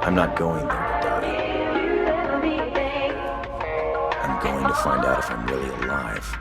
I'm not going there to die. I'm going to find out if I'm really alive.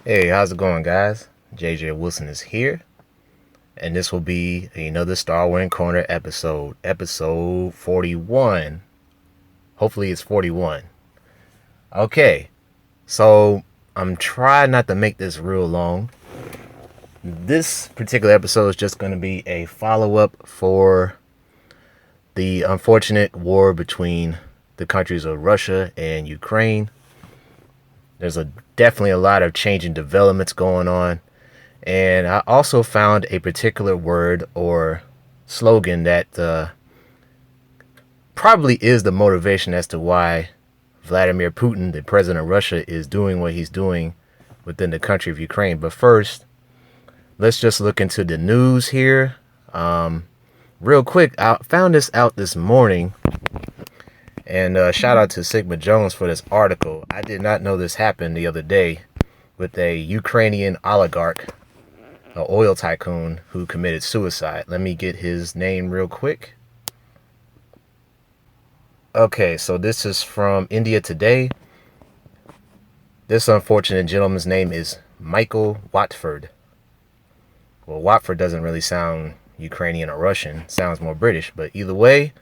Hey, how's it going, guys? JJ Wilson is here, and this will be another Starwind Corner episode 41. Hopefully it's 41. Okay, so I'm trying not to make this real long. This particular episode is just going to be a follow-up for the unfortunate war between the countries of Russia and Ukraine. There's definitely a lot of changing developments going on. And I also found a particular word or slogan that probably is the motivation as to why Vladimir Putin, the president of Russia, is doing what he's doing within the country of Ukraine. But first, let's just look into the news here. Real quick, I found this out this morning. And shout out to Sigma Jones for this article. I did not know this happened the other day with a Ukrainian oligarch, an oil tycoon who committed suicide. Let me get his name real quick. Okay, so this is from India Today. This unfortunate gentleman's name is Michael Watford. Well, Watford doesn't really sound Ukrainian or Russian. It sounds more British, but either way,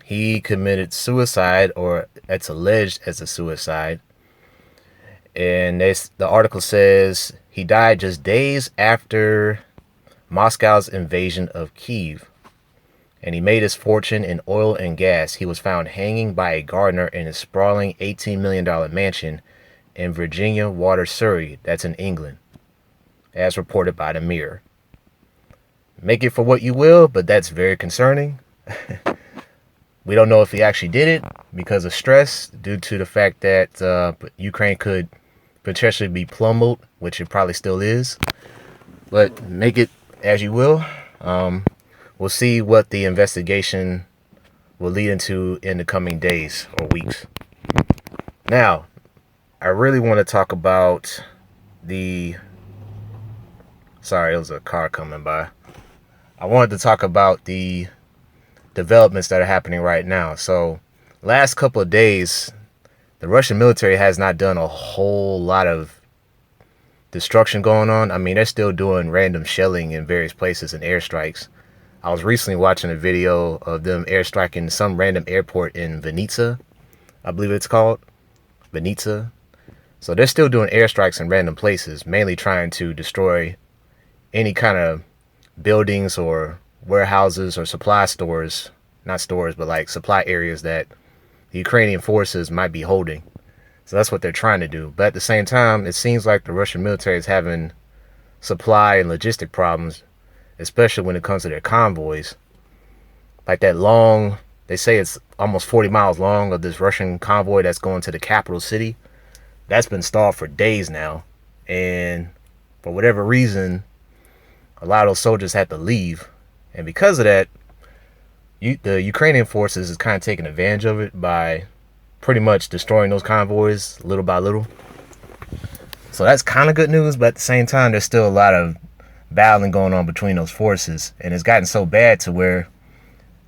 he committed suicide, or it's alleged as a suicide. And the article says he died just days after Moscow's invasion of Kyiv. And he made his fortune in oil and gas. He was found hanging by a gardener in his sprawling $18 million mansion in Virginia Water, Surrey. That's in England, as reported by the Mirror. Make it for what you will, but that's very concerning. We don't know if he actually did it because of stress, due to the fact that Ukraine could potentially be pummeled, which it probably still is. But make it as you will. We'll see what the investigation will lead into in the coming days or weeks. Now, I really want to talk about Sorry, it was a car coming by. I wanted to talk about the developments that are happening right now. So last couple of days, the Russian military has not done a whole lot of destruction going on. I mean, they're still doing random shelling in various places and airstrikes. I was recently watching a video of them airstriking some random airport in Vinnytsia, I believe it's called Vinnytsia. So they're still doing airstrikes in random places, mainly trying to destroy any kind of buildings or warehouses or supply stores, not stores, but like supply areas that the Ukrainian forces might be holding. So that's what they're trying to do. But at the same time, it seems like the Russian military is having supply and logistic problems, especially when it comes to their convoys. Like that long, they say it's almost 40 miles long, of this Russian convoy that's going to the capital city. That's been stalled for days now. And for whatever reason, a lot of those soldiers had to leave. And because of that, the Ukrainian forces is kind of taking advantage of it by pretty much destroying those convoys little by little. So that's kind of good news, but at the same time, there's still a lot of battling going on between those forces. And it's gotten so bad to where,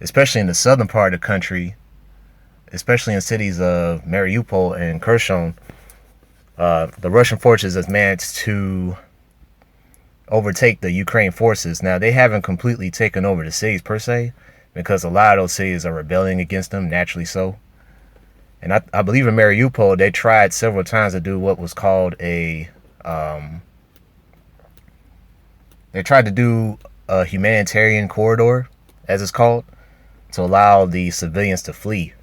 especially in the southern part of the country, especially in cities of Mariupol and Kherson, the Russian forces has managed to overtake the Ukraine forces. Now, they haven't completely taken over the cities per se, because a lot of those cities are rebelling against them, naturally so. And I believe in Mariupol, they tried several times to do what was called a humanitarian corridor, as it's called, to allow the civilians to flee,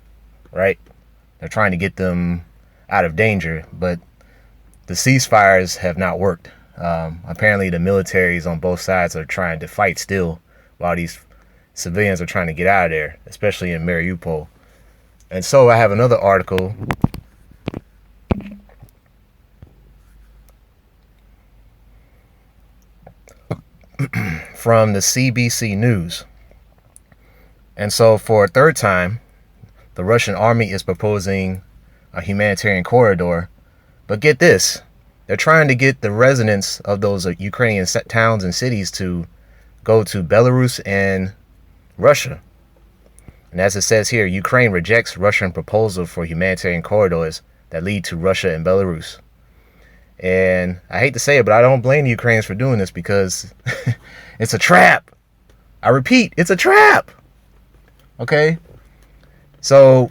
right? They're trying to get them out of danger, but the ceasefires have not worked. Apparently the militaries on both sides are trying to fight still while these civilians are trying to get out of there, especially in Mariupol. And so I have another article from the CBC News. And so for a third time, the Russian army is proposing a humanitarian corridor. But get this, they're trying to get the residents of those Ukrainian towns and cities to go to Belarus and Russia. And as it says here, Ukraine rejects Russian proposal for humanitarian corridors that lead to Russia and Belarus. And I hate to say it, but I don't blame the Ukrainians for doing this because it's a trap. I repeat, it's a trap. Okay? So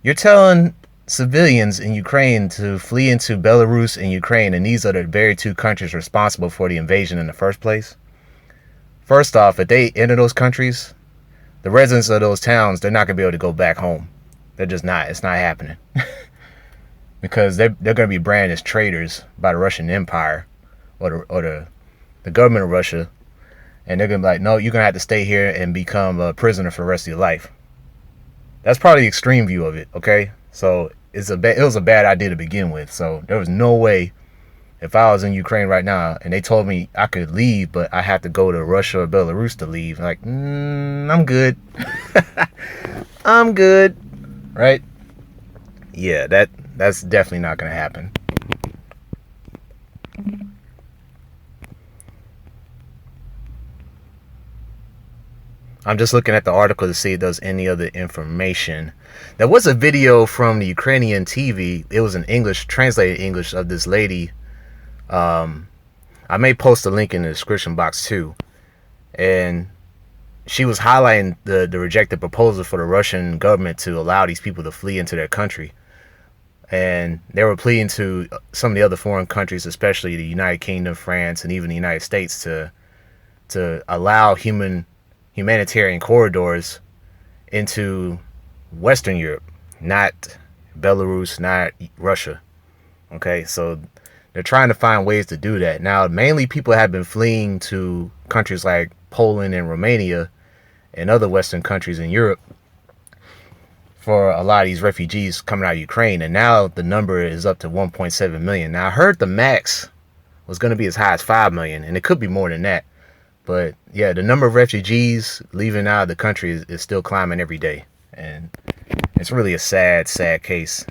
you're telling civilians in Ukraine to flee into Belarus and Ukraine, and these are the very two countries responsible for the invasion in the first place. First off, if they enter those countries, the residents of those towns, they're not going to be able to go back home. They're just not. It's not happening. Because they're going to be branded as traitors by the Russian Empire or the government of Russia. And they're going to be like, no, you're going to have to stay here and become a prisoner for the rest of your life. That's probably the extreme view of it, okay? So it was a bad idea to begin with. So there was no way, if I was in Ukraine right now and they told me I could leave, but I have to go to Russia or Belarus to leave, like, I'm good. I'm good, right? Yeah, that's definitely not going to happen. I'm just looking at the article to see if there's any other information. There was a video from the Ukrainian TV. It was in English, translated English, of this lady. I may post a link in the description box too. And she was highlighting the rejected proposal for the Russian government to allow these people to flee into their country. And they were pleading to some of the other foreign countries, especially the United Kingdom, France, and even the United States, to allow humanitarian corridors into Western Europe, not Belarus, not Russia. Okay, so they're trying to find ways to do that. Now, mainly people have been fleeing to countries like Poland and Romania and other Western countries in Europe for a lot of these refugees coming out of Ukraine. And now the number is up to 1.7 million. Now, I heard the max was going to be as high as 5 million, and it could be more than that. But yeah, the number of refugees leaving out of the country is still climbing every day. And it's really a sad, sad case.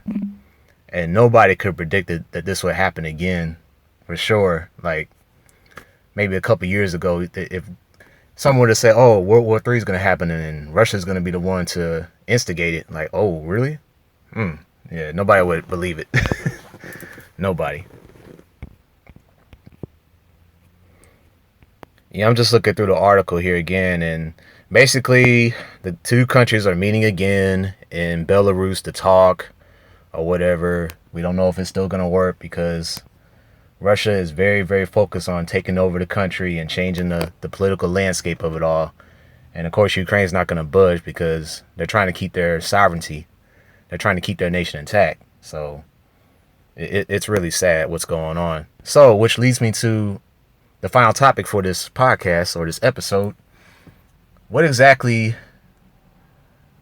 And nobody could predict that this would happen again, for sure. Like maybe a couple years ago, if someone were to say, oh, World War III is going to happen and Russia's going to be the one to instigate it. Like, oh, really? Yeah, nobody would believe it. Nobody. Yeah, I'm just looking through the article here again, and basically the two countries are meeting again in Belarus to talk or whatever. We don't know if it's still going to work because Russia is very, very focused on taking over the country and changing the political landscape of it all. And of course, Ukraine's not going to budge because they're trying to keep their sovereignty. They're trying to keep their nation intact. So it's really sad what's going on. So, which leads me to the final topic for this podcast or this episode. What exactly,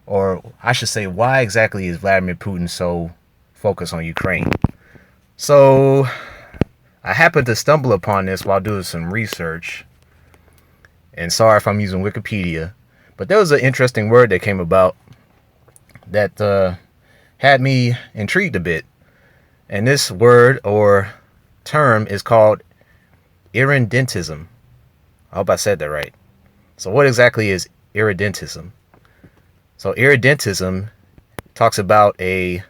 or I should say, why exactly is Vladimir Putin so focused on Ukraine? So I happened to stumble upon this while doing some research. And sorry if I'm using Wikipedia, but there was an interesting word that came about that had me intrigued a bit. And this word or term is called Irredentism. I hope I said that right. So what exactly is Irredentism? So Irredentism talks about a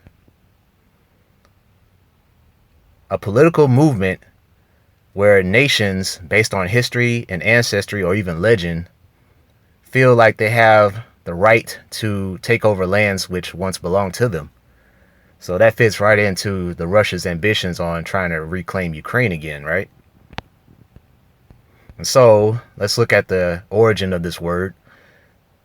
political movement where nations, based on history and ancestry or even legend, feel like they have the right to take over lands which once belonged to them. So that fits right into the Russia's ambitions on trying to reclaim Ukraine again, right? And so let's look at the origin of this word.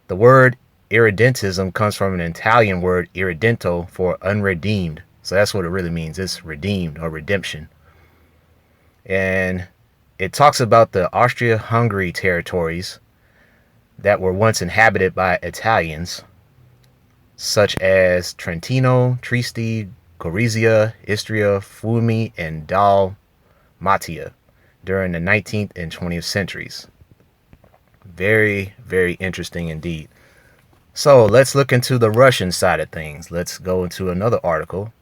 The word irredentism comes from an Italian word irredento for unredeemed. So that's what it really means. It's redeemed or redemption. And it talks about the Austria-Hungary territories that were once inhabited by Italians. such as Trentino, Trieste, Gorizia, Istria, Fiume, and Dalmatia during the 19th and 20th centuries. Very, very interesting indeed. So let's look into the Russian side of things. Let's go into another article.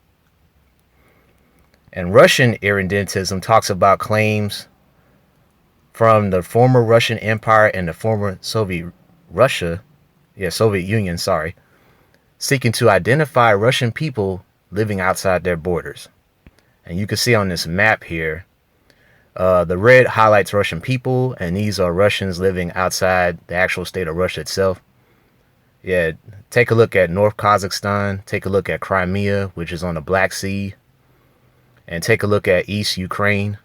And Russian Irredentism talks about claims from the former Russian Empire and the former Soviet Union, seeking to identify Russian people living outside their borders. And you can see on this map here, the red highlights Russian people, and these are Russians living outside the actual state of Russia itself. Yeah, take a look at North Kazakhstan, take a look at Crimea, which is on the Black Sea, and take a look at East Ukraine,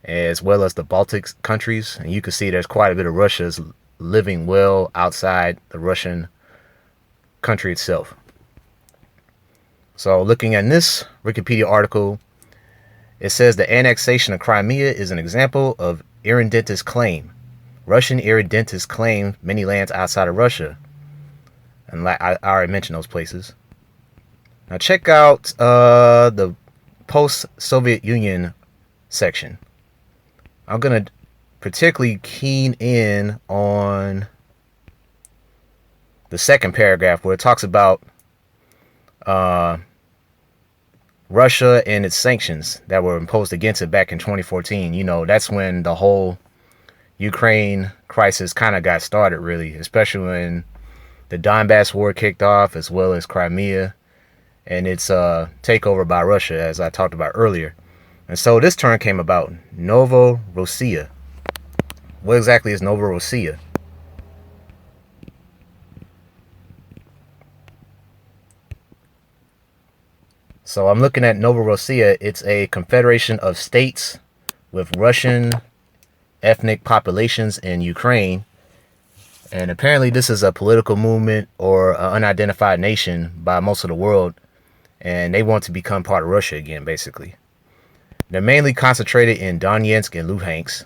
as well as the Baltic countries. And you can see there's quite a bit of Russians living well outside the Russian country itself. So looking at this Wikipedia article, it says the annexation of Crimea is an example of irredentist claim. Russian irredentists claim many lands outside of Russia. And I already mentioned those places. Now check out the post-Soviet Union section. I'm going to particularly keen in on the second paragraph where it talks about Russia and its sanctions that were imposed against it back in 2014. You know, that's when the whole Ukraine crisis kind of got started, really, especially when the Donbass war kicked off, as well as Crimea and its takeover by Russia, as I talked about earlier. And so this term came about, Novorossiya. What exactly is Novorossiya? So I'm looking at Novorossiya. It's a confederation of states with Russian ethnic populations in Ukraine. And apparently this is a political movement or an unidentified nation by most of the world. And they want to become part of Russia again, basically. They're mainly concentrated in Donetsk and Luhansk.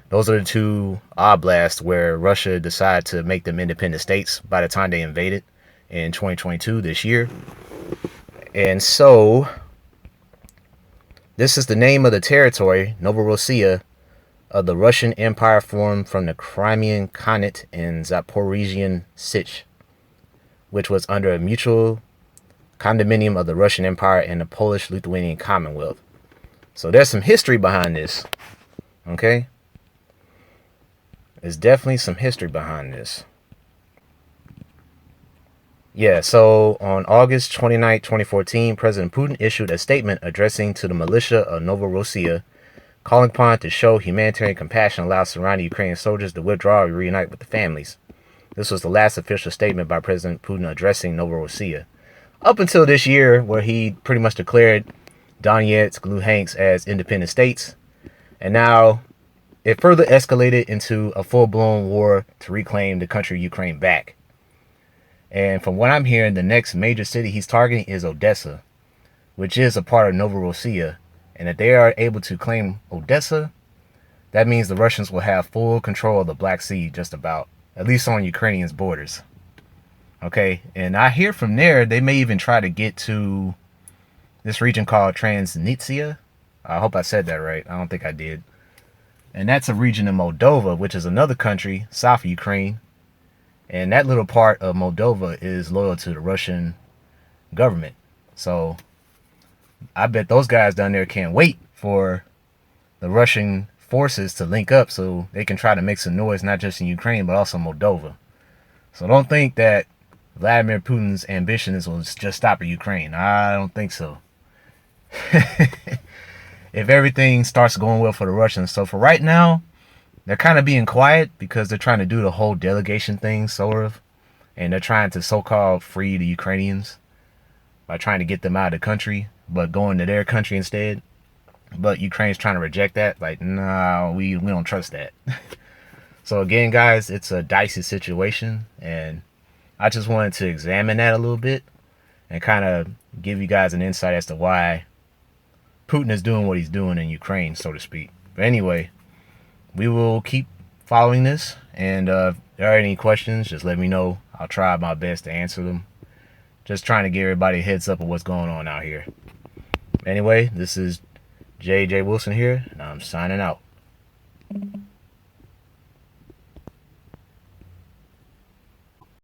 Those are the two oblasts where Russia decided to make them independent states by the time they invaded in 2022, this year. And so this is the name of the territory, Novorossiya, of the Russian Empire formed from the Crimean Khanate and Zaporizhian Sich, which was under a mutual condominium of the Russian Empire and the Polish-Lithuanian Commonwealth. So there's some history behind this. Okay? There's definitely some history behind this. Yeah, so on August 29, 2014, President Putin issued a statement addressing to the militia of Novorossiya, calling upon to show humanitarian compassion, allow surrounding Ukrainian soldiers to withdraw and reunite with the families. This was the last official statement by President Putin addressing Novorossiya. Up until this year, where he pretty much declared Donetsk, Luhansk as independent states. And now it further escalated into a full-blown war to reclaim the country of Ukraine back. And from what I'm hearing, the next major city he's targeting is Odessa, which is a part of Novorossiya. And if they are able to claim Odessa, that means the Russians will have full control of the Black Sea, just about, at least on Ukrainians' borders. Okay, and I hear from there, they may even try to get to this region called Transnistria. I hope I said that right. I don't think I did. And that's a region in Moldova, which is another country south of Ukraine. And that little part of Moldova is loyal to the Russian government. So I bet those guys down there can't wait for the Russian forces to link up so they can try to make some noise, not just in Ukraine, but also Moldova. So don't think that Vladimir Putin's ambition is will just stop at Ukraine. I don't think so. If everything starts going well for the Russians. So for right now, they're kind of being quiet because they're trying to do the whole delegation thing, sort of. And they're trying to so-called free the Ukrainians by trying to get them out of the country, but going to their country instead. But Ukraine's trying to reject that. Like, no, we don't trust that. So again, guys, it's a dicey situation. And I just wanted to examine that a little bit and kind of give you guys an insight as to why Putin is doing what he's doing in Ukraine, so to speak. But anyway, we will keep following this. And if there are any questions, just let me know. I'll try my best to answer them. Just trying to give everybody a heads up of what's going on out here. Anyway, this is J.J. Wilson here, and I'm signing out.